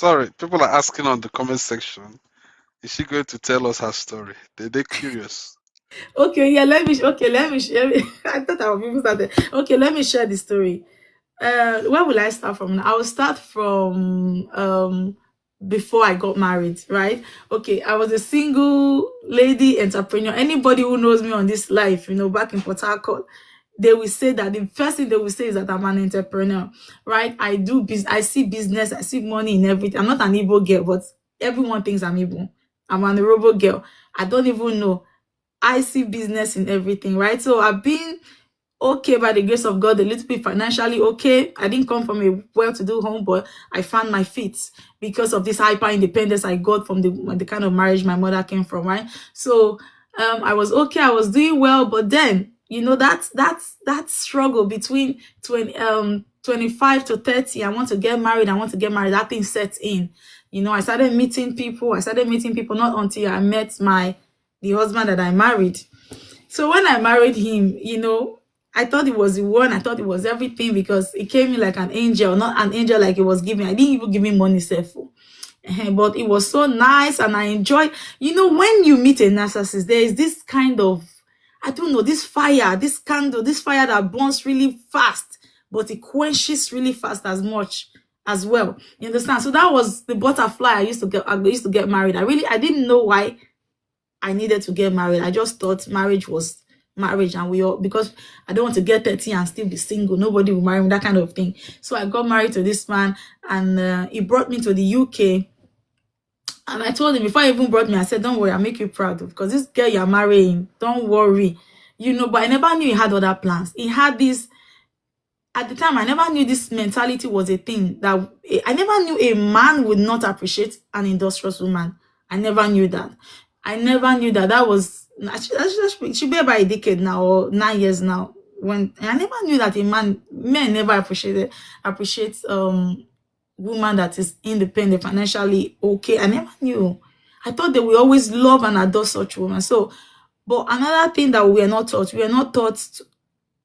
Sorry, people are asking on the comment section. Is she going to tell us her story? They're curious. Okay, yeah, let me share. I thought I would even started. Okay, let me share the story. Where will I start from? I will start from before I got married, right? Okay, I was a single lady entrepreneur. Anybody who knows me on this life, back in Port Harcourt, they will say that the first thing they will say is that I'm an entrepreneur, right? I do business, I see business, I see money in everything. I'm not an Igbo girl, but everyone thinks I'm Igbo. I'm an Yoruba girl. I don't even know. I see business in everything, right? So I've been okay by the grace of God, a little bit financially okay. I didn't come from a well-to-do home, but I found my feet because of this hyper independence I got from the kind of marriage my mother came from, right? So I was okay, I was doing well, but then that struggle between 25 to 30. I want to get married, that thing sets in. I started meeting people. Not until I met the husband that I married. So when I married him, I thought it was the one, I thought it was everything because it came in like an angel, not an angel like it was giving. I didn't even give me money, self. But it was so nice and I enjoyed. When you meet a narcissist, there is this kind of, I don't know, this fire, this candle, this fire that burns really fast, but it quenches really fast as much as well. You understand? So that was the butterfly I used to get married. I didn't know why I needed to get married. I just thought marriage was marriage, and we all, because I don't want to get 30 and still be single. Nobody will marry me, that kind of thing. So I got married to this man, and he brought me to the UK. And I told him, before he even brought me, I said, don't worry, I'll make you proud, because this girl you're marrying, don't worry. But I never knew he had other plans. He had this, at the time, I never knew this mentality was a thing. That I never knew a man would not appreciate an industrious woman. I never knew that. I never knew that. That was, should be about a decade now, or 9 years now. When I never knew that men never appreciates woman that is independent, financially okay. I never knew. I thought they will always love and adore such women. So, but another thing that we are not taught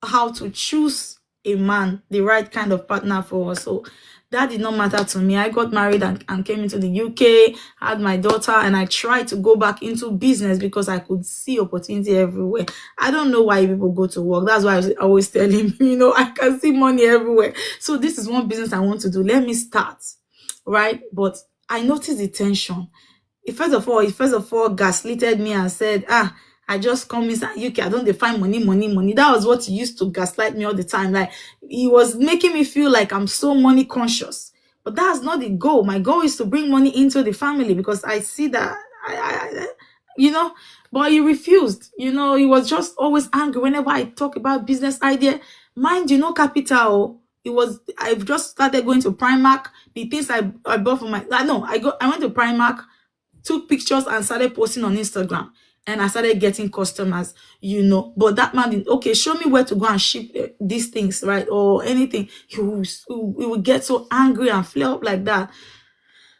how to choose a man, the right kind of partner for us. So that did not matter to me. I got married and came into the UK, had my daughter, and I tried to go back into business because I could see opportunity everywhere. I don't know why people go to work. That's why I always tell him, I can see money everywhere. So this is one business I want to do. Let me start, right? But I noticed the tension. First of all, gaslighted me and said, I just come inside UK, I don't define money. That was what he used to gaslight me all the time. Like, he was making me feel like I'm so money conscious. But that's not the goal. My goal is to bring money into the family, because I see that, but he refused. He was just always angry whenever I talk about business idea. Mind you, no capital. I've just started going to Primark. The things I bought for I went to Primark, took pictures and started posting on Instagram. And I started getting customers, But that man didn't, okay, show me where to go and ship these things, right? Or anything. He would get so angry and flare up like that.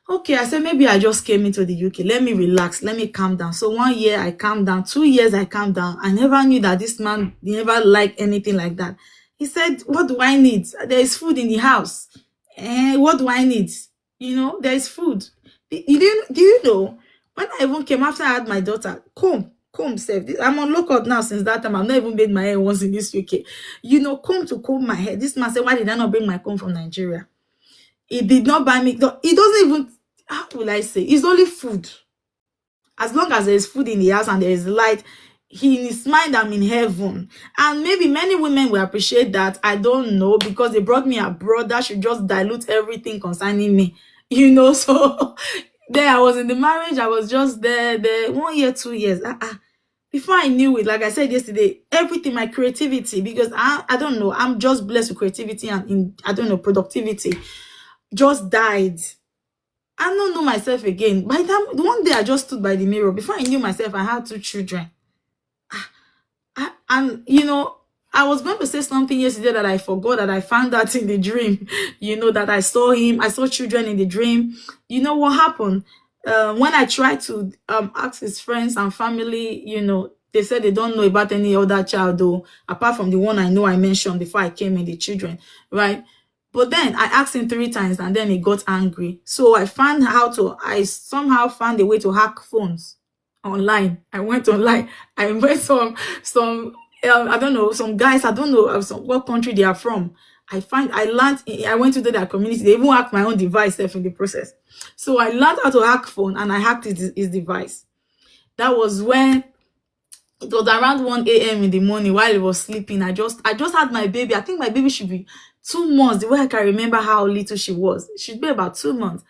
Okay, I said, maybe I just came into the UK. Let me relax. Let me calm down. So 1 year I calmed down. 2 years I calmed down. I never knew that this man never liked anything like that. He said, what do I need? There is food in the house. What do I need? There is food. Do you know? When I even came after I had my daughter, comb safe. I'm on lookout now since that time. I've not even made my hair once in this UK. Comb my hair. This man said, why did I not bring my comb from Nigeria? He did not buy me. He doesn't even, how will I say? It's only food. As long as there is food in the house and there is light, in his mind, I'm in heaven. And maybe many women will appreciate that. I don't know, because they brought me abroad. That should just dilute everything concerning me. So there I was in the marriage. I was just there 1 year, 2 years. Before I knew it, like I said yesterday, everything, my creativity, because I don't know, I'm just blessed with creativity and productivity, just died. I don't know myself again. By the one day I just stood by the mirror. Before I knew myself, I had 2 children. And I was going to say something yesterday that I forgot, that I found out in the dream, that I saw children in the dream. You know what happened? When I tried to ask his friends and family, they said they don't know about any other child, though, apart from the one I know I mentioned before I came in, the children, right? But then I asked him 3 times and then he got angry. So I somehow found a way to hack phones online. I went online. I met some I don't know, some guys, I don't know what country they are from. I went to their community. They even hacked my own device in the process. So I learned how to hack phone and I hacked his device. That was when it was around 1 a.m. in the morning while he was sleeping. I just had my baby. I think my baby should be 2 months. The way I can remember how little she was. She'd be about 2 months.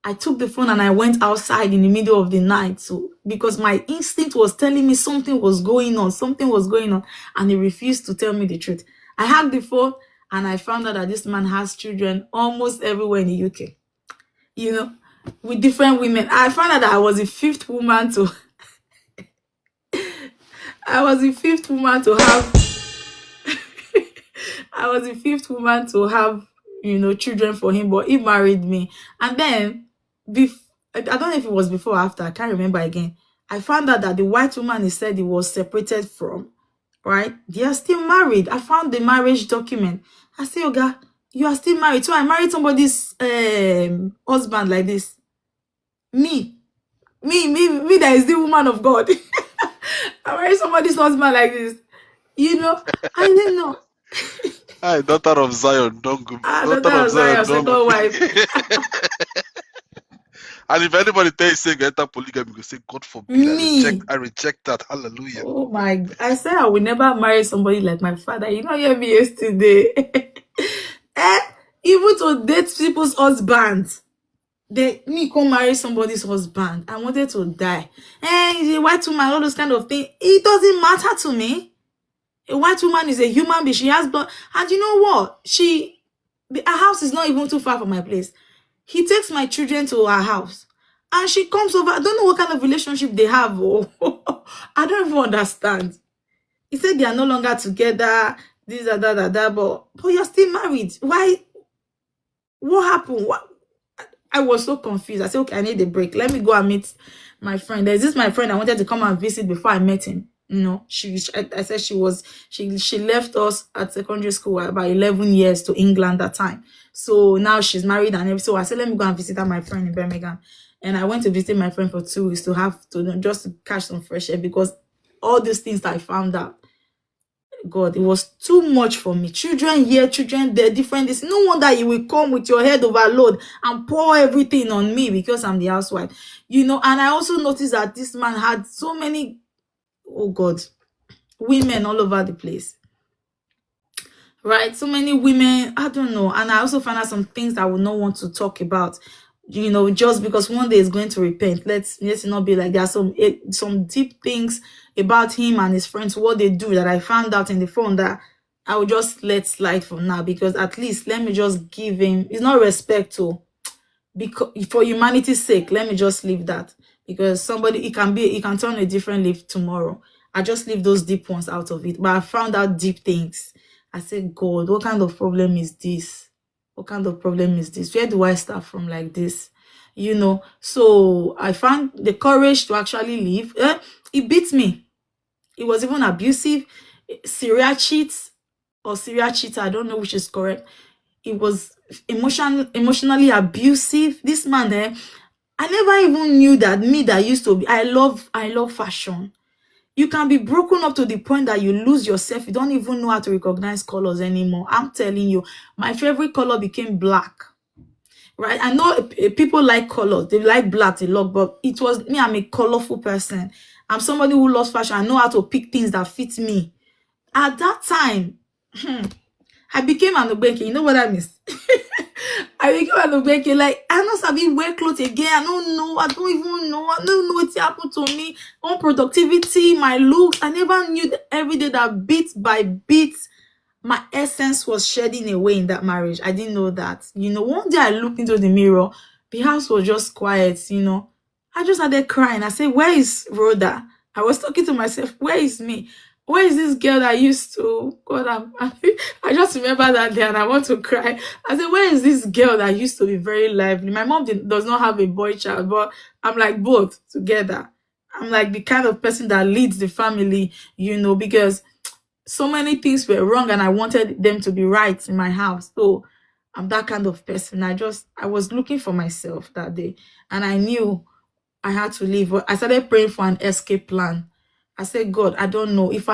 I took the phone and I went outside in the middle of the night. So because my instinct was telling me something was going on, and he refused to tell me the truth. I hacked the phone and I found out that this man has children almost everywhere in the UK. You know, with different women. I found out that I was the fifth woman to I was the fifth woman to have I was the fifth woman to have, children for him, but he married me. And then, I don't know if it was before or after, I can't remember again. I found out that the white woman he said he was separated from, right? They are still married. I found the marriage document. I say, Oga, you are still married. So I married somebody's husband like this. Me, that is the woman of God. I married somebody's husband like this. I didn't know. Hi, daughter of Zion, don't go. That Daughter of was Zion, my don't second go. wife. And if anybody tell you say you enter polygamy, you say, God forbid, Me. I reject that. Hallelujah. Oh my! I said I will never marry somebody like my father. You know, hear me yesterday. Even to date people's husbands. Me come marry somebody's husband. I wanted to die. He's a white woman, all those kind of things. It doesn't matter to me. A white woman is a human being. She has blood. And you know what? Her house is not even too far from my place. He takes my children to her house. And she comes over. I don't know what kind of relationship they have. Oh. I don't even understand. He said they are no longer together. This, that, but you're still married. Why? What happened? I was so confused. I said, okay, I need a break. Let me go and meet my friend. There's this my friend I wanted to come and visit before I met him. I said she left us at secondary school about 11 years to England that time. So now she's married and everything. So I said, let me go and visit my friend in Birmingham. And I went to visit my friend for 2 weeks just to catch some fresh air, because all these things that I found out, God, it was too much for me. Children here, children there, different. This. No wonder you will come with your head overload and pour everything on me because I'm the housewife. And I also noticed that this man had so many, oh God, women all over the place. Right? So many women, I don't know. And I also found out some things I would not want to talk about. Just because one day is going to repent. Let's not be like there are some deep things about him and his friends, what they do, that I found out in the phone, that I will just let slide for now, because at least let me just give him, it's not respect to, because for humanity's sake, let me just leave that, because somebody, it can turn a different leaf tomorrow. I just leave those deep ones out of it. But I found out deep things. I said, God, what kind of problem is this? What kind of problem is this? Where do I start from like this? So I found the courage to actually leave. It beat me. It was even abusive. Serial cheats or serial cheater, I don't know which is correct. It was emotionally abusive. This man, I never even knew that me that used to be, I love fashion. You can be broken up to the point that you lose yourself. You don't even know how to recognize colors anymore. I'm telling you, my favorite color became black. Right? I know people like colors. They like black a lot, but it was me. I'm a colorful person. I'm somebody who loves fashion. I know how to pick things that fit me. At that time, I became an obeke. You know what that means? I became an obeke. Like, I don't sabi wear clothes again. I don't know. I don't even know. I don't know what happened to me. On productivity, my looks. I never knew that every day that bit by bit, my essence was shedding away in that marriage. I didn't know that. One day I looked into the mirror. The house was just quiet, I just started crying. I said, where is Rhoda? I was talking to myself, where is me? Where is this girl that used to, God, I just remember that day and I want to cry. I said, where is this girl that used to be very lively? My mom does not have a boy child, but I'm like both together. I'm like the kind of person that leads the family, because so many things were wrong and I wanted them to be right in my house. So I'm that kind of person. I was looking for myself that day, and I knew I had to leave. But I started praying for an escape plan. I said, God, I don't know if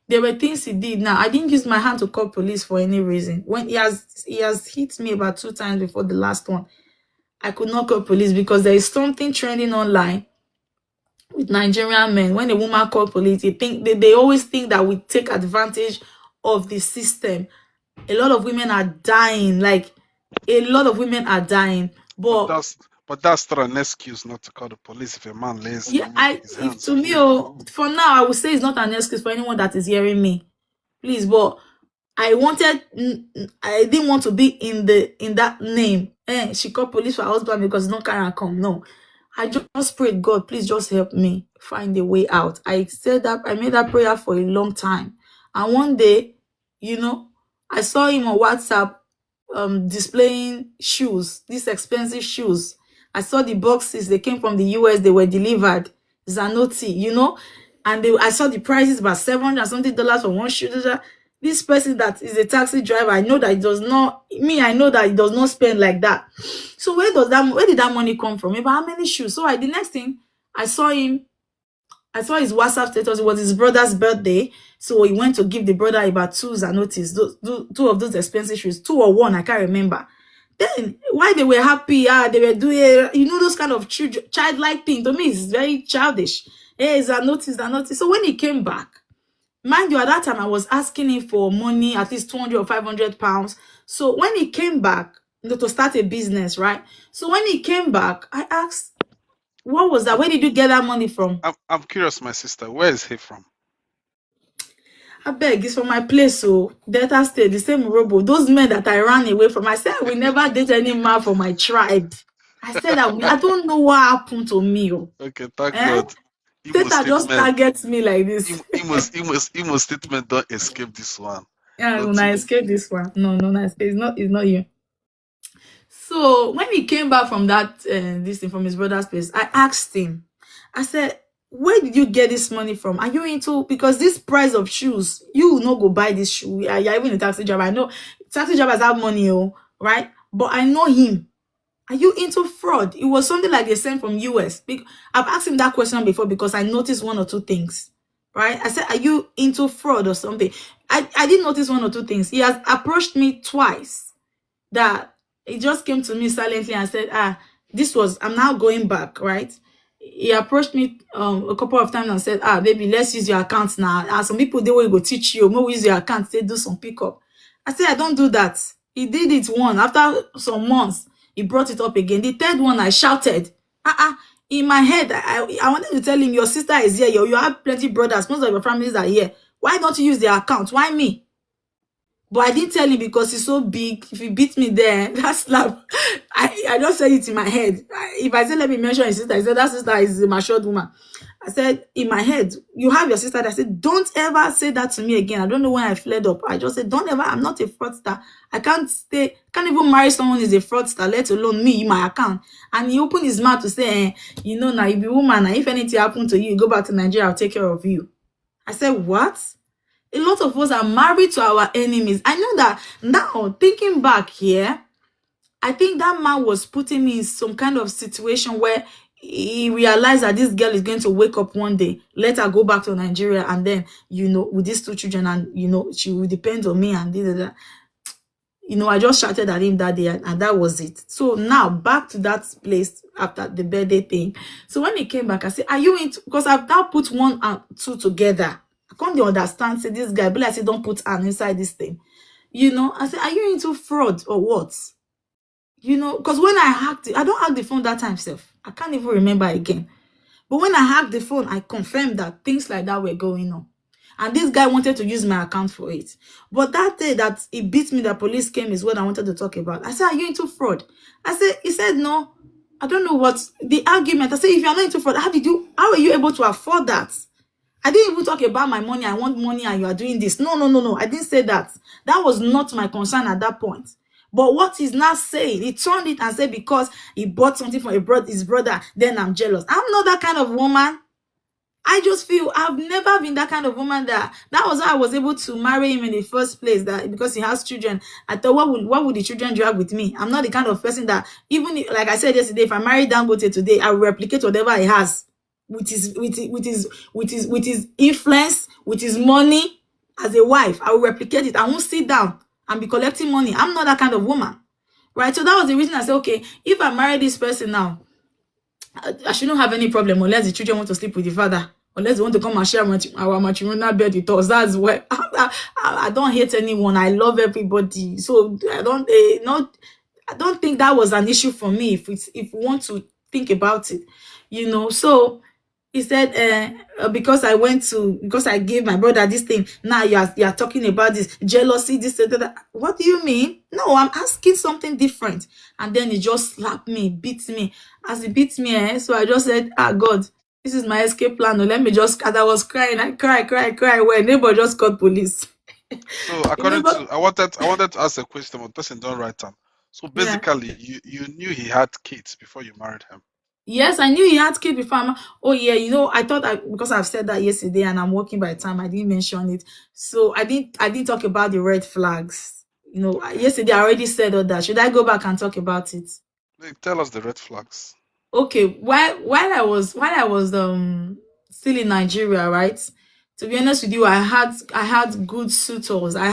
there were things he did. Now, I didn't use my hand to call police for any reason. When he has hit me about 2 times before the last one, I could not call police because there is something trending online with Nigerian men. When a woman called police, they always think that we take advantage of the system. A lot of women are dying. Like, a lot of women are dying. But But that's still an excuse not to call the police if a man lays yeah, his if hands to on me, you. oh, for now, I would say it's not an excuse for anyone that is hearing me. Please, but I didn't want to be in that name. She called police for her husband because no carry and come. No. I just prayed, God, please just help me find a way out. I made that prayer for a long time. And one day, I saw him on WhatsApp displaying shoes, these expensive shoes. I saw the boxes, they came from the US, they were delivered. Zanotti. And I saw the prices about $700 and something for one shoe. This person that is a taxi driver, I know that it does not, I know that it does not spend like that. So where did that money come from? About how many shoes? So the next thing I saw his WhatsApp status. It was his brother's birthday. So he went to give the brother about two Zanotis, two of those expensive shoes, two or one, I can't remember. Then why they were happy, they were doing, those kind of childlike thing. To me, it's very childish. Hey, Zanotis. So when he came back, mind you, at that time I was asking him for money, at least 200 or 500 pounds. So when he came back, to start a business, right? So when he came back, I asked, what was that? Where did you get that money from? I'm curious, my sister. Where is he from? I beg, it's from my place, so Delta State, the same robo. Those men that I ran away from, I said I will never date any man from my tribe. I said I don't know what happened to me. Okay, thank Eh? God. Imo Satan just statement. targets me like this. Imo statement don't escape this one. Yeah, Not when I you. escape this one. No, I escape. It's not you. So when he came back from that this thing from his brother's place, I asked him. I said, where did you get this money from? Are you into, because this price of shoes, you will not go buy this shoe. You're even a taxi driver. I know taxi drivers have money, right? But I know him. Are you into fraud? It was something like they sent from US. I've asked him that question before because I noticed one or two things. Right? I said, are you into fraud or something? I did notice one or two things. He has approached me twice that he just came to me silently and said, I'm now going back, right? He approached me a couple of times and said, baby, let's use your account now. Some people, they will go teach you, maybe use your account, they do some pickup. I said, I don't do that. He did it one. After some months, he brought it up again. The third one, I shouted. In my head, I wanted to tell him, your sister is here. You have plenty brothers. Most of your families are here. Why don't you use their account? Why me? But I didn't tell him because he's so big. If he beat me there, that's slap. I just said it in my head. If I said, let me mention his sister, I said, that sister is a matured woman. I said, in my head, you have your sister. I said, don't ever say that to me again. I don't know when I fled up. I just said, don't ever, I'm not a fraudster. I can't even marry someone who's a fraudster, let alone me, my account. And he opened his mouth to say, now you be woman. Now if anything happened to you, you go back to Nigeria, I'll take care of you. I said, what? A lot of us are married to our enemies. I know that now, thinking back here, I think that man was putting me in some kind of situation where he realized that this girl is going to wake up one day, let her go back to Nigeria, and then, with these two children, and, she will depend on me, and that. I just shouted at him that day, and that was it. So now, back to that place after the birthday thing. So when he came back, I said, are you into, because I've now put one and two together. I can't understand, say this guy, but I say, don't put an inside this thing. I said, are you into fraud or what? Because when I hacked it, I don't hack the phone that time, self. I can't even remember again. But when I hacked the phone, I confirmed that things like that were going on. And this guy wanted to use my account for it. But that day that he beat me, the police came, is what I wanted to talk about. I said, are you into fraud? He said, no. I don't know what the argument. I said, if you're not into fraud, how are you able to afford that? I didn't even talk about my money. I want money and you are doing this. No. I didn't say that. That was not my concern at that point. But what he's not saying, he turned it and said, because he bought something for his brother, then I'm jealous. I'm not that kind of woman. I just feel I've never been that kind of woman that was how I was able to marry him in the first place. That because he has children, I thought what would the children drag with me? I'm not the kind of person that like I said yesterday, if I marry Dangote today, I will replicate whatever he has with his influence, with his money as a wife. I will replicate it. I won't sit down and be collecting money. I'm not that kind of woman. Right. So that was the reason I said, okay, if I marry this person now, I shouldn't have any problem unless the children want to sleep with the father, unless they want to come and share our matrimonial bed with us. That's where I don't hate anyone. I love everybody. So I don't think that was an issue for me if we want to think about it, So he said, because I gave my brother this thing. Now you are talking about this jealousy, this that. What do you mean? No, I'm asking something different. And then he just slapped me, beat me. As he beat me, so I just said, God, this is my escape plan. Let me just. As I was crying, I cry. Well, neighbor just called police. So The according neighbor, to I wanted to ask a question, but the person don't write them. So yeah. basically, you knew he had kids before you married him. Yes, I knew he had kids before. Oh yeah, I thought because I've said that yesterday and I'm working by the time I didn't mention it. So I didn't talk about the red flags. Okay. Yesterday I already said all that. Should I go back and talk about it? Like, tell us the red flags. Okay, while I was still in Nigeria, right? To be honest with you, I had good suitors. I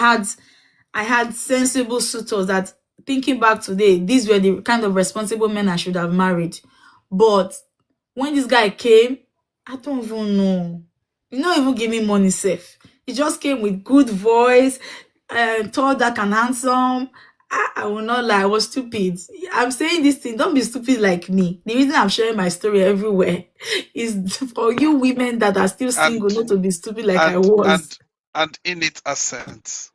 had sensible suitors that, thinking back today, these were the kind of responsible men I should have married. But when this guy came, I don't even know. He not even give me money safe. He just came with good voice, tall, dark, and handsome. I will not lie, I was stupid. I'm saying this thing, don't be stupid like me. The reason I'm sharing my story everywhere is for you women that are still And single not to be stupid like I and was. and and in it accent.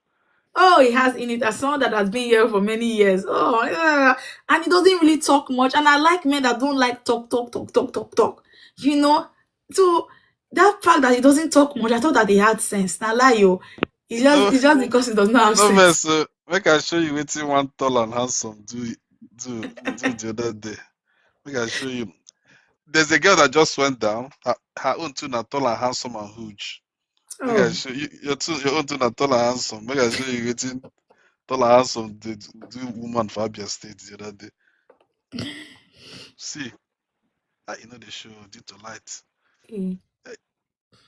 Oh, he has in it as someone that has been here for many years. Oh, yeah. And he doesn't really talk much. And I like men that don't like talk, talk, talk, talk, talk, talk. You know? So that fact that he doesn't talk much, I thought that he had sense. Now lie you. It's just No, it's just because he does not have no sense. verse. Make I show you waiting one tall and handsome do the other day. Make I show you. There's a girl that just went down. Her own too na tall and handsome and huge. Make I Oh, show you your own too na tall and handsome. Make I show you waiting tall and handsome do woman for Abia State the other day. See, the show due to light. okay. Eh,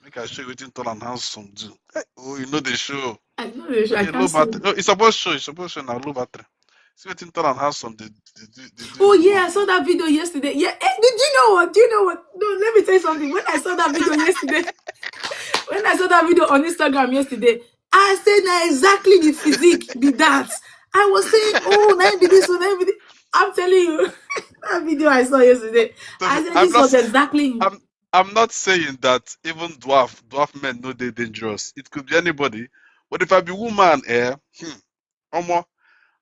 Make I show you waiting tall and handsome do. Oh, the show. I know this. I Hey, can't low see. battery. Oh, it's supposed to show now low battery. See what tall and handsome they do Oh the yeah, one. I saw that video yesterday. Yeah, did you know what? Do you know what? No, let me tell you something. When I saw that video yesterday, when I saw that video on Instagram yesterday, I said now exactly the physique be that. I was saying, oh, now be this one, now be this. I'm telling you, that video I saw yesterday, I said I'm this not. was exactly him. I'm not saying that even dwarf men know they're dangerous. It could be anybody. But if I be woman, omo,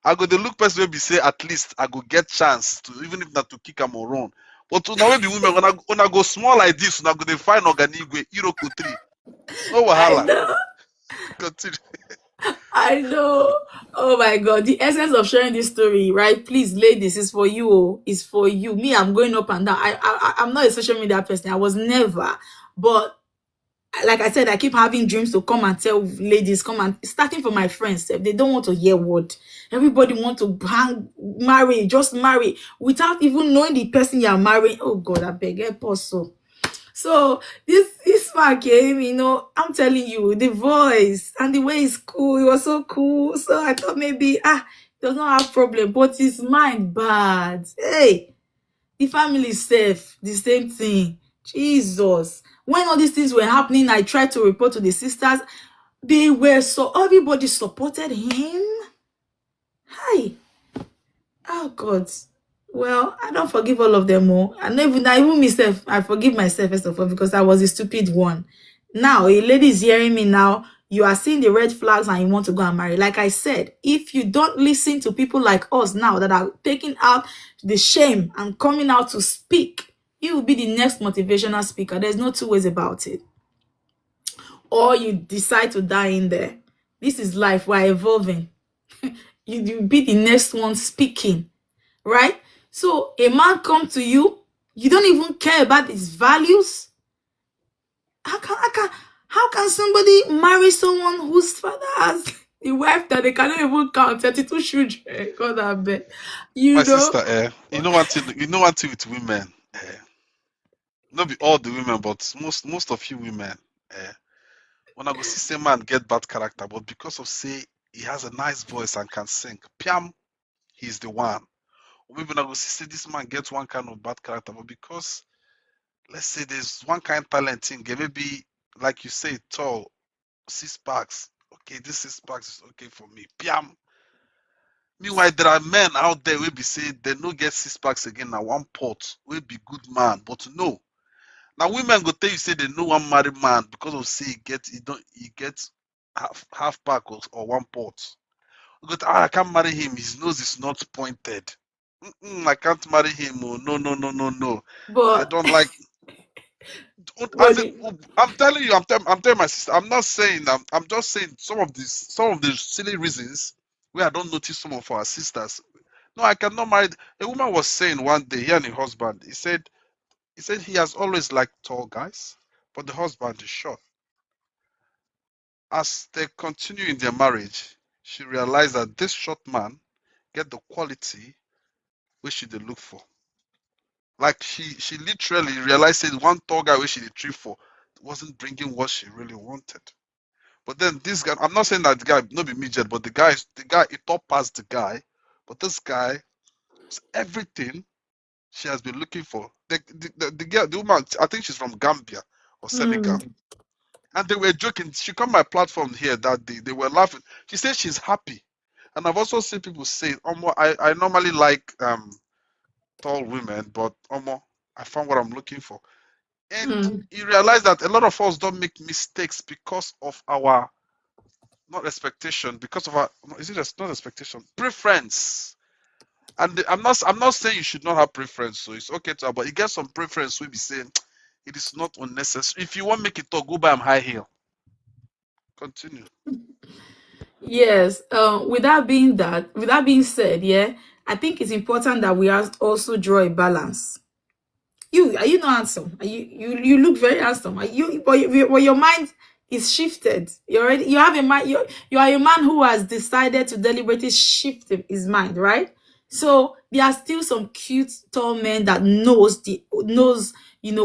I go the look person will be say at least I go get chance to even if not to kick am or run. But to now be women when I go small like this, when I go they find organigwe Iroko 3. No I wahala. know, Continue. I know. Oh my God, the essence of sharing this story, right? Please, ladies, is for you. Oh, it's for you. Me, I'm going up and down. I'm not a social media person. I was never, but like I said, I keep having dreams to come and tell ladies, come and starting from my friends. They don't want to hear word. Everybody want to marry, just marry without even knowing the person you're marrying. Oh God, I beg, help us so this man came, I'm telling you, the voice and the way he's cool, he was so cool. So I thought maybe he does not have problem, but his mind bad. Hey, the family safe, the same thing. Jesus. When all these things were happening, I tried to report to the sisters. Everybody supported him. Hi. Oh God. Well, I don't forgive all of them all. And even myself, I forgive myself first of all because I was a stupid one. Now, a lady is hearing me now. You are seeing the red flags and you want to go and marry. Like I said, if you don't listen to people like us now that are taking out the shame and coming out to speak, you will be the next motivational speaker. There's no two ways about it. Or you decide to die in there. This is life. We're evolving. You be the next one speaking, right? So a man come to you, you don't even care about his values. how can somebody marry someone whose father has the wife that they cannot even count 32 children? God I beg. You My know? sister, you know one thing with women, not be all the women, but most of you women, eh, when I go see say man get bad character, but because of say he has a nice voice and can sing, piam, he's the one. Or maybe when I go see say this man gets one kind of bad character, but because let's say there's one kind of talent in game, maybe like you say, tall, 6 packs. Okay, this 6 packs is okay for me. Piam. Meanwhile, there are men out there will be saying they no get 6 packs again now one pot will be good man, but no. Now women go tell you say they know one married man because of say he get half pack or one pot. But I can't marry him. His nose is not pointed. I can't marry him. Oh, no, no, no, no, no. I But don't like. As but in, I'm telling you, I'm telling my sister. I'm not saying. I'm just saying some of the silly reasons where I don't notice some of our sisters. No, I cannot marry. A woman was saying one day, he and her husband. He said he has always liked tall guys, but the husband is short. As they continue in their marriage, she realized that this short man get the quality which she did look for. Like she literally realized that one tall guy which she did trip for wasn't bringing what she really wanted. But then this guy, I'm not saying that the guy not be midget, but the guy it top past the guy. But this guy is everything she has been looking for. The girl, the woman, I think she's from Gambia or Senegal. mm, And they were joking. She come my platform here that they were laughing. She said she's happy. And I've also seen people say, I normally like tall women, but I found what I'm looking for. And mm, you realize that a lot of us don't make mistakes because of our not expectation, because of our no, is it just not expectation, preference. And I'm not saying you should not have preference, so it's okay to have, but you get some preference we'll be saying it is not unnecessary. If you want to make it talk, go buy them high heel. Continue. yes. With that being said, yeah, I think it's important that we also draw a balance. You are you not handsome? You look very handsome. Are you but your mind is shifted. You have a mind. You are a man who has decided to deliberately shift his mind, right? So there are still some cute tall men that knows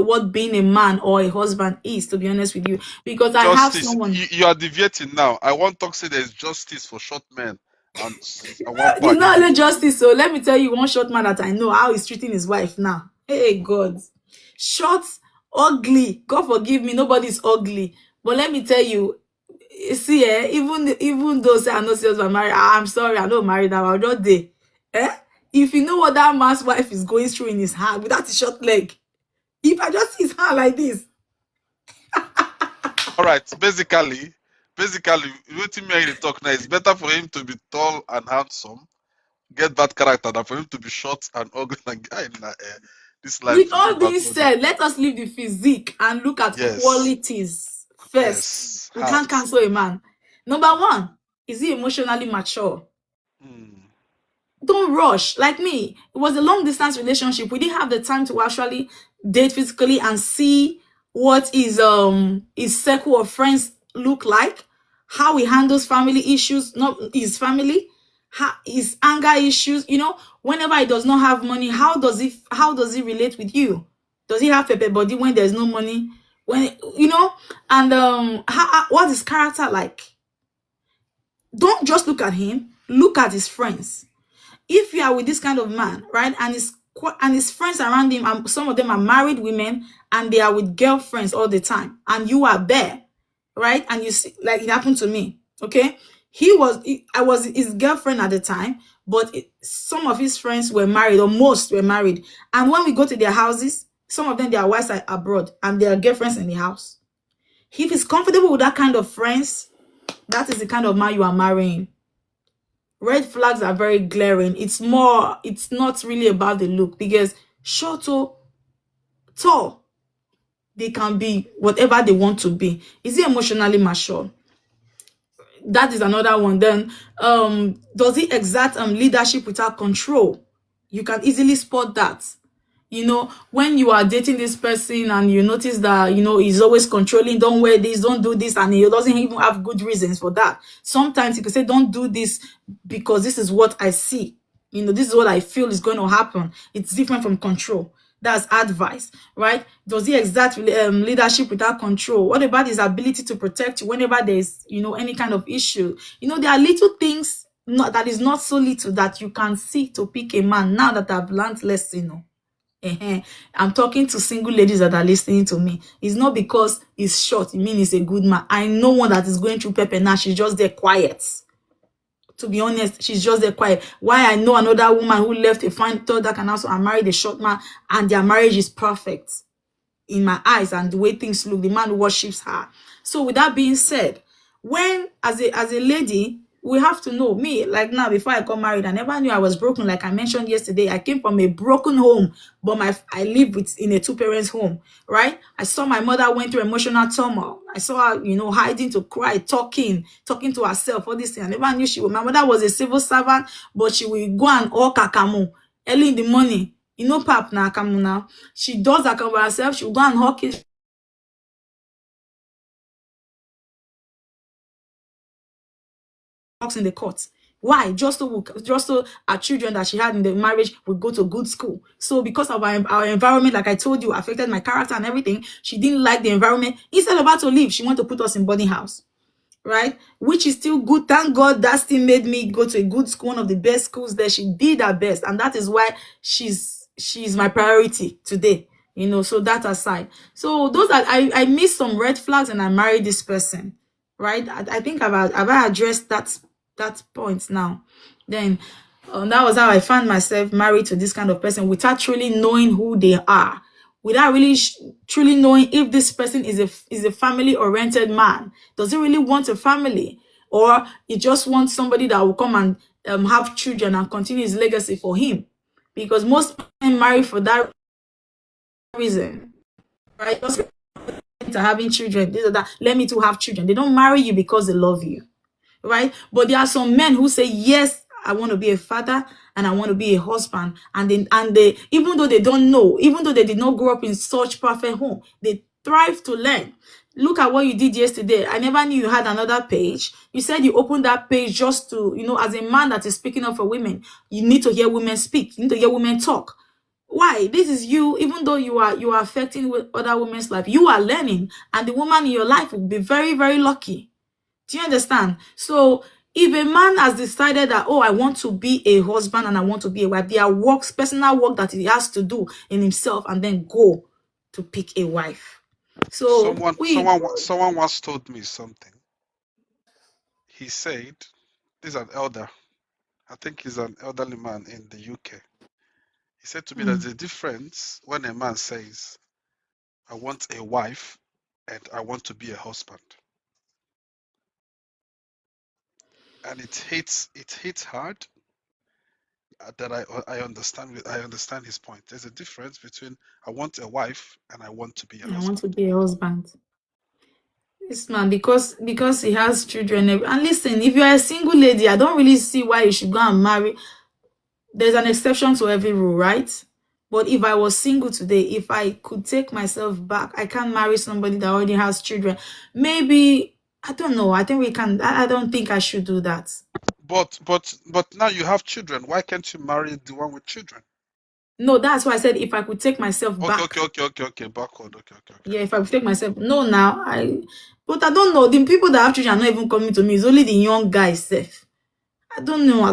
what being a man or a husband is. To be honest with you, because I have Justice. someone. You are deviating now. I want to say there's justice for short men and one It's pack. not only justice. So let me tell you one short man that I know how he's treating his wife now. Hey God, short, ugly. God forgive me, nobody's ugly. But let me tell you, see, even though say I know sales are married, I'm sorry, I don't marry now. I'll just day. Eh? If you know what that man's wife is going through in his hand without his short leg, if I just see his hand like this, All right. Basically, waiting me to talk now. It's better for him to be tall and handsome, get that character, than for him to be short and ugly. And guy, this life with is all not bad being money. said, let us leave the physique and look at Yes, qualities first. yes, We can't heart. cancel a man. Number one, is he emotionally mature? Hmm. Don't rush. Like me, it was a long distance relationship. We didn't have the time to actually date physically and see what his circle of friends look like, how he handles family issues, not his family, his anger issues. Whenever he does not have money, how does he relate with you? Does he have pepper body when there's no money? When and what is character like? Don't just look at him, look at his friends. If you are with this kind of man, right, and his friends around him, and some of them are married women, and they are with girlfriends all the time, and you are there, right, and you see, like it happened to me, okay. I was his girlfriend at the time, but some of his friends were married, or most were married, and when we go to their houses, some of them their wives are abroad, and their girlfriends in the house. If he's comfortable with that kind of friends, that is the kind of man you are marrying. Red flags are very glaring. It's not really about the look, because short or tall, they can be whatever they want to be. Is he emotionally mature? That is another one. Then does he exert leadership without control? You can easily spot that. when you are dating this person and you notice that, he's always controlling, don't wear this, don't do this, and he doesn't even have good reasons for that. Sometimes you could say, don't do this because this is what I see. This is what I feel is going to happen. It's different from control. That's advice, right? Does he exert leadership without control? What about his ability to protect you whenever there's, any kind of issue? There are little things that is not so little that you can see to pick a man now that I've learned lesson. I'm talking to single ladies that are listening to me. It's not because he's short, it means he's a good man. I know one that is going through pepper now. She's just there quiet. To be honest, she's just there quiet. Why I know another woman who left a fine third that can also and married a short man, and their marriage is perfect in my eyes, and the way things look, the man worships her. So with that being said, when as a lady, we have to know, me, like now, before I got married, I never knew I was broken. Like I mentioned yesterday, I came from a broken home, but I live in a two parents home, right? I saw my mother went through emotional turmoil. I saw her, hiding to cry, talking to herself, all this thing. I never knew my mother was a civil servant, but she will go and all kakamu early in the morning. Pap na akamu now. She does akamu by herself. She will go and hawk it in the court. Why? Just so our children that she had in the marriage would go to good school. So because of our environment, like I told you, affected my character and everything, she didn't like the environment. Instead of her to leave, she wanted to put us in boarding house. Right? Which is still good. Thank God that still made me go to a good school, one of the best schools there. She did her best. And that is why she's my priority today. So that aside. So those are, I missed some red flags and I married this person. Right? I think I've addressed that point now. Then that was how I found myself married to this kind of person without truly knowing who they are, without really truly knowing if this person is a family oriented man. Does he really want a family, or he just wants somebody that will come and have children and continue his legacy for him? Because most men marry for that reason, right? Just to having children, this or that. Let me to have children. They don't marry you because they love you, right? But there are some men who say, yes, I want to be a father and I want to be a husband. And they, even though they don't know, even though they did not grow up in such perfect home, they thrive to learn. Look at what you did yesterday. I never knew you had another page. You said you opened that page just to, as a man that is speaking up for women, you need to hear women speak. You need to hear women talk. Why? This is you, even though you are affecting with other women's life, you are learning, and the woman in your life will be very, very lucky. Do you understand? So if a man has decided that, oh, I want to be a husband and I want to be a wife, there are personal work that he has to do in himself, and then go to pick a wife. So Someone once told me something. He said, this is an elder. I think he's an elderly man in the UK. He said to me, there's a difference when a man says, I want a wife and I want to be a husband. And it hits hard. That I understand his point. There's a difference between I want a wife and I want to be a I husband. want to be a husband. This man, because he has children. And listen, if you're a single lady, I don't really see why you should go and marry. There's an exception to every rule, right? But if I was single today, if I could take myself back, I can't marry somebody that already has children. Maybe, I don't know. I think we can. I don't think I should do that. But now you have children. Why can't you marry the one with children? No, that's why I said if I could take myself back. Okay. Backward. Okay. Yeah, if I could take myself. No, now but I don't know. The people that have children are not even coming to me. It's only the young guys, safe. I don't know.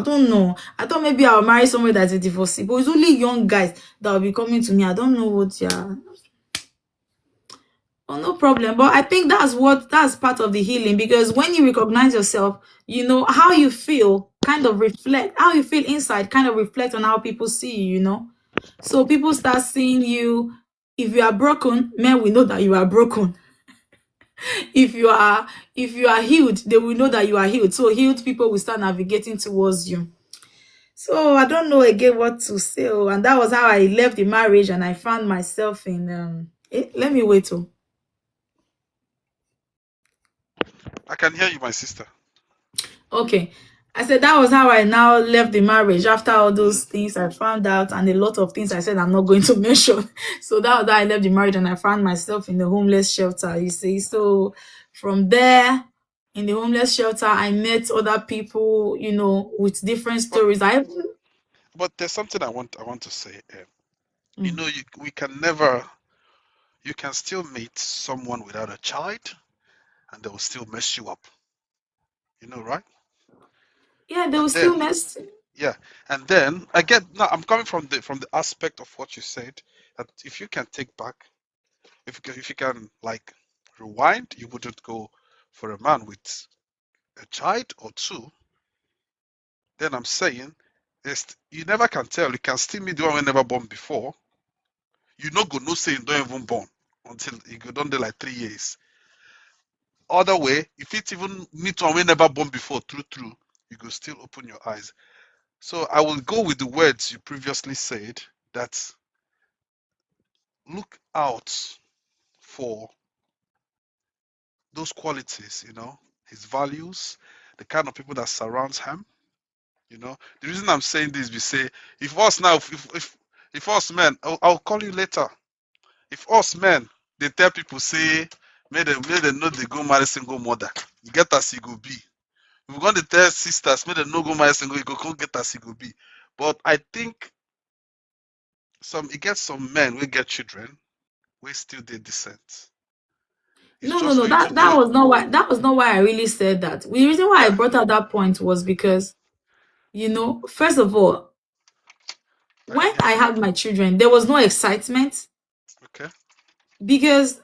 I thought maybe I'll marry somebody that's a divorcee, but it's only young guys that will be coming to me. I don't know what. Yeah. Oh, no problem. But I think that's part of the healing, because when you recognize yourself, how you feel kind of reflect, how you feel inside kind of reflect on how people see you, So people start seeing you. If you are broken, men will know that you are broken. If you are healed, they will know that you are healed. So healed people will start navigating towards you. So I don't know again what to say. And that was how I left the marriage and I found myself in let me wait. I can hear you, my sister. Okay. I said that was how I now left the marriage after all Mm. those things I found out and a lot of things I said I'm not going to mention. So that was how I left the marriage and I found myself in the homeless shelter, you see. So from there, in the homeless shelter, I met other people, with different But stories. there's something I want to say. Mm. We can never. You can still meet someone without a child, and they will still mess you up. Right? Yeah, they will And still then, mess. yeah, and then I get. No, I'm coming from the aspect of what you said. That if you can take back, if you can like rewind, you wouldn't go for a man with a child or two. Then I'm saying, you never can tell. You can still meet the one we never born before. You no go no say you don't even born until you go down there like 3 years. Other way, if it even meet one we never born before, true, you go still open your eyes. So I will go with the words you previously said that look out for those qualities, his values, the kind of people that surrounds him. The reason I'm saying this, we say, if us now, if us men, I'll call you later. If us men, they tell people say, may they know they go marry single mother. You get as you go be. If we're going to tell sisters, may they no go marry single, you go get as you go be. But I think it gets some men will get children, we still did decent. It's No, no, just no. for you to That know. was not why. That was not why I really said that. The reason why I Yeah. brought up that point was because, first of all, when Yeah. I had my children, there was no excitement Okay. because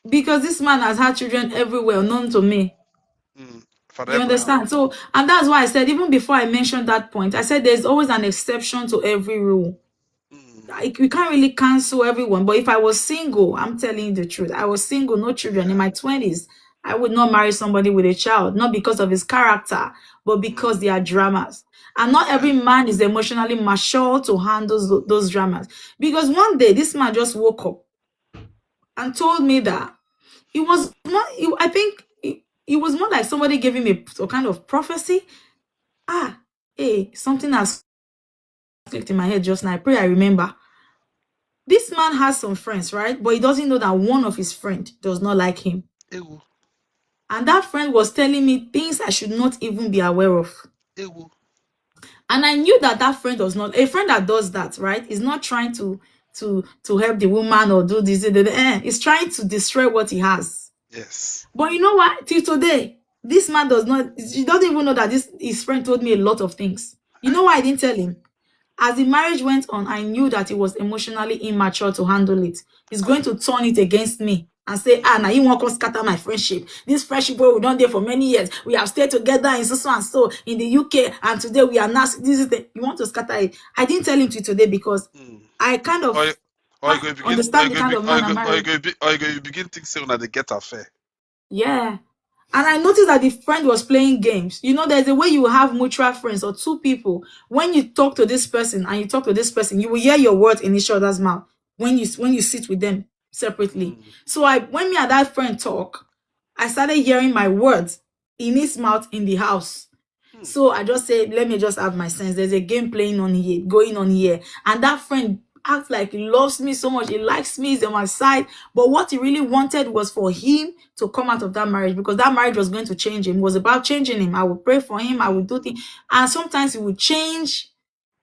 this man has had children everywhere, known to me. Father You Abraham. understand? So, and that's why I said, even before I mentioned that point, I said there's always an exception to every rule. Mm, Like, we can't really cancel everyone. But if I was single, I'm telling you the truth. I was single, no children in yeah. my 20s. I would not marry somebody with a child, not because of his character, but because Mm, they are dramas. And not every and man is emotionally mature to handle those dramas. Because one day, this man just woke up and told me that it was not, I think it was more like somebody gave him a kind of prophecy. Ah, hey, something has clicked in my head just now. I pray I remember. This man has some friends, right? But he doesn't know that one of his friend does not like him. ewu, And that friend was telling me things I should not even be aware of. ewu. And I knew that that friend was not a friend that does that, right? Is not trying to help the woman or do this. He's trying to destroy what he has. Yes. But you know what? Till today, this man does not. He doesn't even know that this his friend told me a lot of things. You know why I didn't tell him? As the marriage went on, I knew that he was emotionally immature to handle it. He's going Ah. to turn it against me and say, now you want to scatter my friendship. This friendship where we done there for many years. We have stayed together in so and so in the UK, and today we are now. This is the you want to scatter it. I didn't tell him to today because Mm. I kind Or of or you go begin or you understand the go kind be, of man I'm married. or you go you begin think say una dey get affair. Yeah. And I noticed that the friend was playing games. There's a way you have mutual friends or two people. When you talk to this person and you talk to this person, you will hear your words in each other's mouth when you sit with them separately. Mm. So when me and that friend talk, I started hearing my words in his mouth in the house. Mm. So I just said, let me just have my sense. There's a game playing on here, going on here. And that friend acts like he loves me so much. He likes me, he's on my side. But what he really wanted was for him to come out of that marriage because that marriage was going to change him. It was about changing him. I would pray for him. I would do things. And sometimes he would change.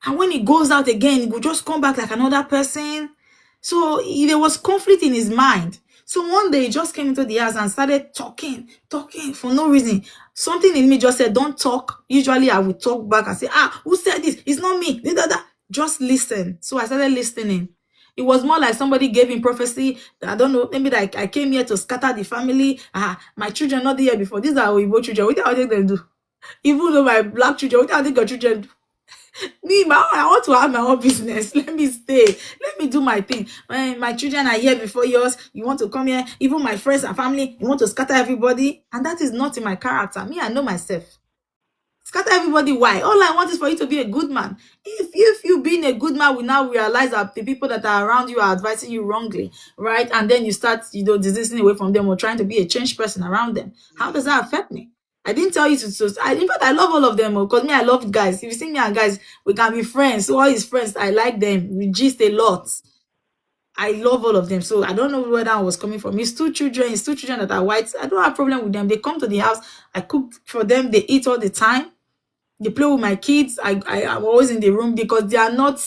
And when he goes out again, he would just come back like another person. So there was conflict in his mind. So one day he just came into the house and started talking for no reason. Something in me just said, don't talk. Usually I would talk back and say, who said this? It's not me. Da, da, da. Just listen. So I started listening. It was more like somebody gave him prophecy. I don't know. Maybe like I came here to scatter the family. My children not here before. These are Igbo children. What do I think them do? Even though my black children, what do I think your children do? Me, I want to have my own business. Let me stay. Let me do my thing. When my children are here before yours, you want to come here. Even my friends and family, you want to scatter everybody. And that is not in my character. Me, I know myself. Scatter everybody. Why? All I want is for you to be a good man. If you being a good man will now realize that the people that are around you are advising you wrongly, right? And then you start, desisting away from them or trying to be a changed person around them. How does Mm. that affect me? I didn't tell you in fact, I love all of them because me, I love guys. If you see me and guys, we can be friends. So all his friends, I like them. We gist a lot. Mm, I love all of them. So I don't know where that was coming from. It's two children that are white. I don't have problem with them. They come to the house. I cook for them. They eat all the time. They play with my kids. I am always in the room because they are not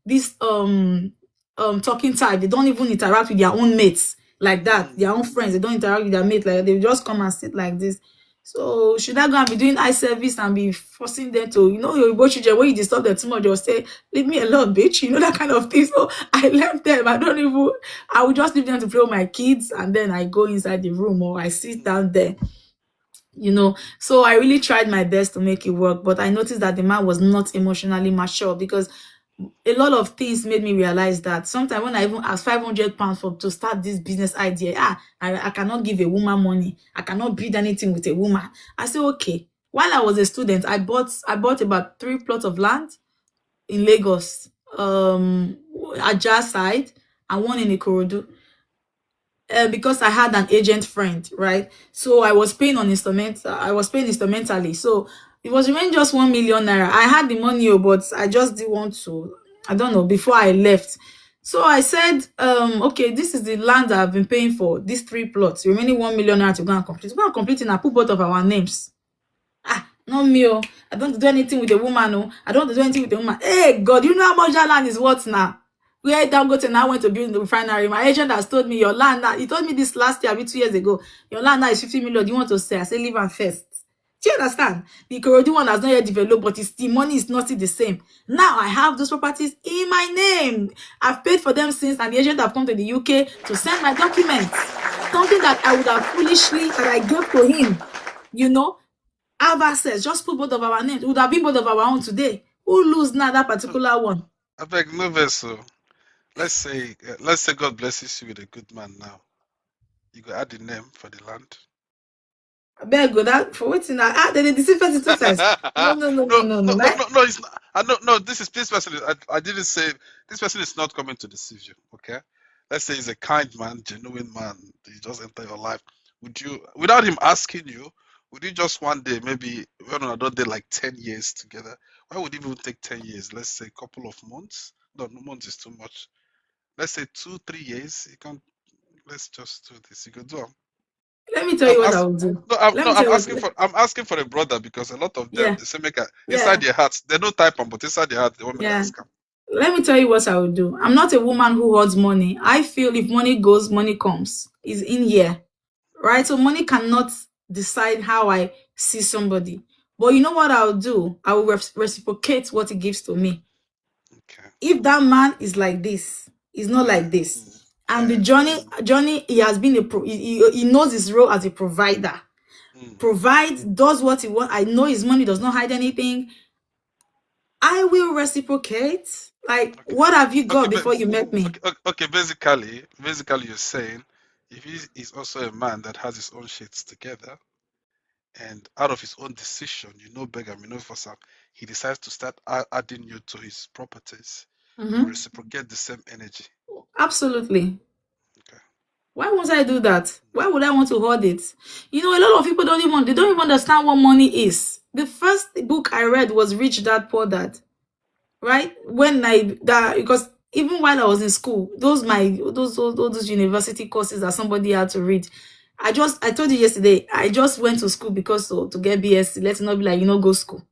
this talking type. They don't even interact with their own mates like that. mm, Their own friends. They don't interact with their mates like that. They just come and sit like this. So should I go and be doing eye service and be forcing them to, your both children, when you disturb them too much, they'll say, leave me alone, bitch, that kind of thing. So I left them. I would just leave them to play with my kids and then I go inside the room or I sit mm, down there. So I really tried my best to make it work, but I noticed that the man was not emotionally mature because a lot of things made me realize that sometimes when I even ask £500 for to start this business idea, I cannot give a woman money. I cannot build anything with a woman. I say, okay. While I was a student, I bought about 3 plots of land in Lagos, Ajah side, and one in Ikorodu. Because I had an agent friend, right? So I was paying on installment. I was paying instrumentally. So it was remaining just 1 million naira. I had the money, but I just didn't want to. I don't know. Before I left, so I said, okay, this is the land that I've been paying for. These 3 plots, remaining 1 million naira to go and complete. Go and complete, and I put both of our names. Not me, oh. I don't want to do anything with a woman, oh. I don't want to do anything with a woman. Hey, God, you know how much that land is worth now? Where Dangote now went to build the refinery. My agent has told me your land now. He told me this last year, maybe 2 years ago. Your land now is 50 million. Do you want to sell? I say, leave and first. Do you understand? The Ikorodu one has not yet developed, but the money is not still the same. Now I have those properties in my name. I've paid for them since, and the agent have come to the UK to send my documents. Something that I would have foolishly that I gave to him, you know, have access. Just put both of our names. It would have been both of our own today. Who lose now that mm. particular one? I beg no vessel. Let's say God blesses you with a good man now. You go add the name for the land. I better go that for waiting now. They deceive person 2 times. No, no, no, no, No, no, no, no. no, Like, no, no, it's not. No. This person. I didn't say this person is not coming to deceive you. Okay, let's say he's a kind man, genuine man. He just enter your life. Would you, without him asking you, would you just one day, maybe when I don't did like 10 years together? Why would it even take 10 years? Let's say a couple of months. No, months is too much. Let's say 2, 3 years. You can. Let's just do this. You can do. let me tell I'm you what I ask, will do. no, I'm, Let no, me I'm tell you asking what. for I'm asking for a brother because a lot of them Yeah, they say make a, inside yeah, their hearts they don't type on but inside their heart they want me to yeah. ask them. Let me tell you what I will do. I'm not a woman who hoards money. I feel if money goes, money comes. Is in here, right? So money cannot decide how I see somebody. But you know what I'll do? I will reciprocate what he gives to me. Okay. If that man is like this, he's not Mm, like this. mm, And the yeah. Johnny, he has been he knows his role as a provider. Mm. Provides, does what he wants. I know his money does not hide anything. I will reciprocate. Like, Okay. what have you Okay. got before you met me? Okay. Basically, you're saying if he's also a man that has his own shits together and out of his own decision, beggar, for some, he decides to start adding you to his properties. You Mhm. reciprocate the same energy. Absolutely. Okay. Why must I do that? Why would I want to hoard it? A lot of people don't even understand what money is. The first book I read was Rich Dad Poor Dad. Right? When I that because even while I was in school, those university courses that somebody had to read. I told you yesterday, I just went to school because to get BSc, let's not be like, go school.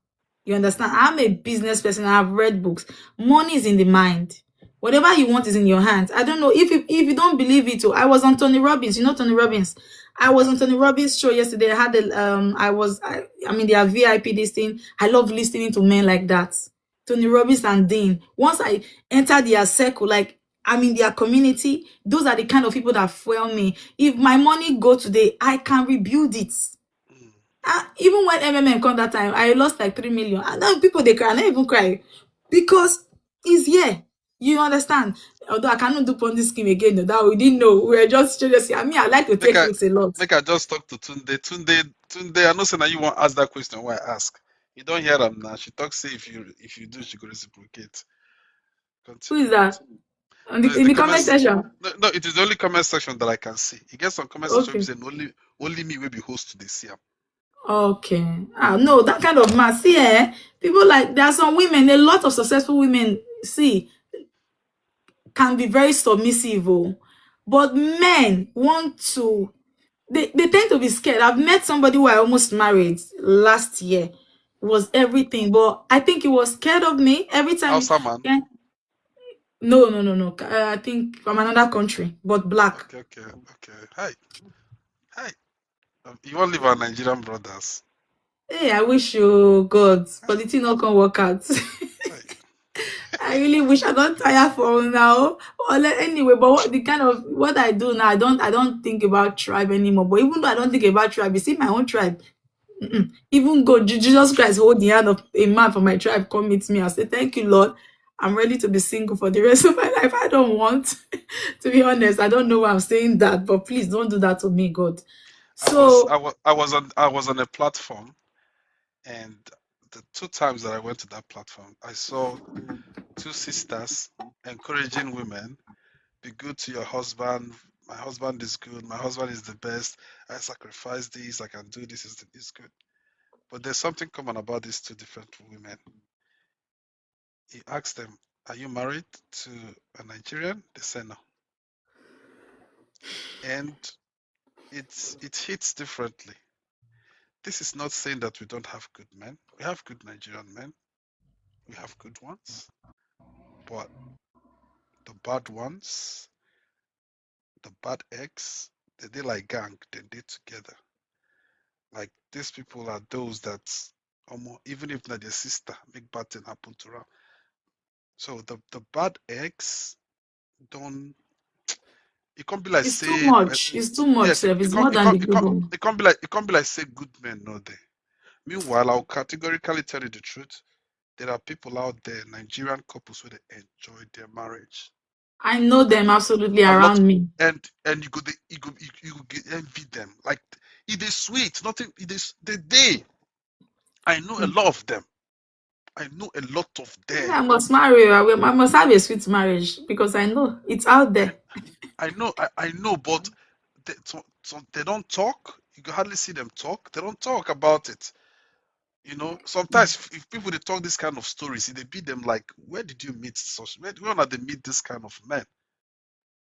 You understand? I'm a business person. I've read books. Money is in the mind. Whatever you want is in your hands. I don't know if you don't believe it. I was on Tony Robbins. You know Tony Robbins. I was Yeah. on Tony Robbins show yesterday. I had I mean, they are VIP this thing. I love listening to men like that. Tony Robbins and Dean. Once I enter their circle, like I'm in their community, those are the kind of people that fuel me. If my money go today, I can rebuild it. Mm. Even when MMM come that time, I lost like 3 million. And now people they cry, I not even cry because it's here. You understand? Although I cannot do Ponzi scheme again, though, that we didn't know. We were just I mean, I like to Make take I risks a lot. make I just talk to Tunde. Tunde. I know say now you want ask that question. Why I ask? You don't hear them now. She talks say if you do, she go reciprocate. Who is Continue. that? No, it's In the the comment comments. section. No, it is the only comment section that I can see. You get some comment section Okay. saying only me will be host to this year. Okay. No, that kind of man. See, people like there are some women, a lot of successful women, see, can be very submissive, oh. But men want to they tend to be scared. I've met somebody who I almost married last year. It was everything, but I think he was scared of me every time. Hausa man. Yeah. No, no, no, no. I think from another country, but black. Okay, okay, okay. Hi, hi. You want to live our Nigerian brothers? Hey, I wish you God, but Hi, the thing not gonna work out. hi. I really wish I don't tire for now. Anyway, but what the kind of what I do now, I don't think about tribe anymore. But even though I don't think about tribe, you see my own tribe. Even God, Jesus Christ hold the hand of a man from my tribe, come meet me. I say, thank you, Lord. I'm ready to be single for the rest of my life. I don't want, to be honest. I don't know why I'm saying that, but please don't do that to me, God. So I was on a platform, and the two times that I went to that platform, I saw two sisters encouraging women, be good to your husband. My husband is good. My husband is the best. I sacrifice this. I can do this. Is good. But there's something common about these two different women. He asked them, "Are you married to a Nigerian?" They said no, and it hits differently. This is not saying that we don't have good men. We have good Nigerian men. We have good ones, but the bad ones, the bad eggs, they like gang. They did together. Like these people are those that even if not their sister, make bad thing happen to her. So the bad eggs don't. It can't be like it's too say much. It's too much, yes. Sef. It's more than the good one. It can't be like say good men no there. Meanwhile, I'll categorically tell you the truth. There are people out there, Nigerian couples, where they enjoy their marriage. I know Like them absolutely a lot, around me. and you go get envy them. Like it is sweet, nothing. It is the day. I know a Hmm. lot of them. I know a lot of Me, them. I must marry. I must have a sweet marriage because I know it's out I there. I know, but so they don't talk. You can hardly see them talk. They don't talk about it. Sometimes if people they talk this kind of stories, they beat them like, where did you meet such? Where are they meet this kind of men?